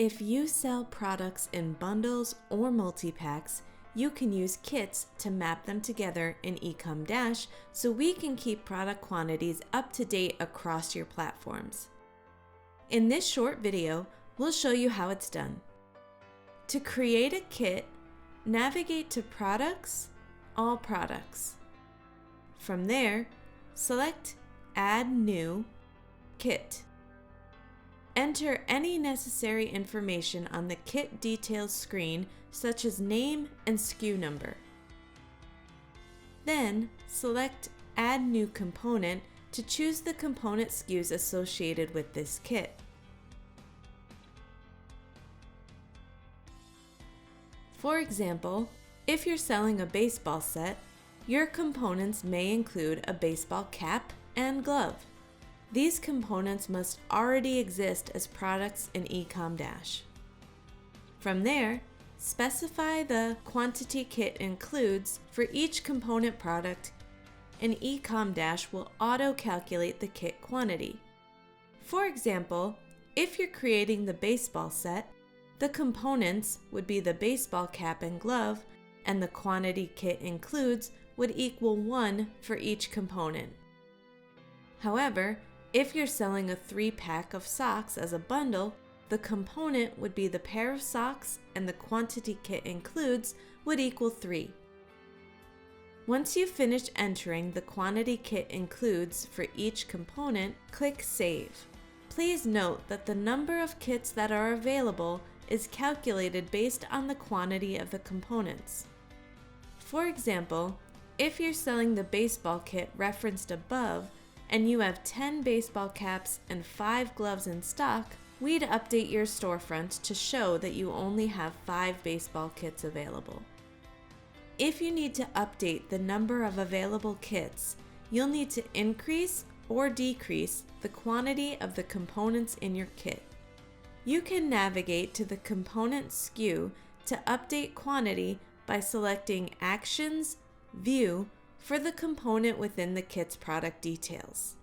If you sell products in bundles or multi-packs, you can use kits to map them together in Ecomdash so we can keep product quantities up to date across your platforms. In this short video, we'll show you how it's done. To create a kit, navigate to Products, All Products. From there, select Add New Kit. Enter any necessary information on the kit details screen, such as name and SKU number. Then, select Add New Component to choose the component SKUs associated with this kit. For example, if you're selling a baseball set, your components may include a baseball cap and glove. These components must already exist as products in Ecomdash. From there, specify the quantity kit includes for each component product, and Ecomdash will auto-calculate the kit quantity. For example, if you're creating the baseball set, the components would be the baseball cap and glove, and the quantity kit includes would equal 1 for each component. However, if you're selling a 3-pack of socks as a bundle, the component would be the pair of socks and the quantity kit includes would equal 3. Once you've finished entering the quantity kit includes for each component, click Save. Please note that the number of kits that are available is calculated based on the quantity of the components. For example, if you're selling the baseball kit referenced above and you have 10 baseball caps and 5 gloves in stock, we'd update your storefront to show that you only have 5 baseball kits available. If you need to update the number of available kits, you'll need to increase or decrease the quantity of the components in your kit. You can navigate to the component SKU to update quantity by selecting Actions, View for the component within the kit's product details.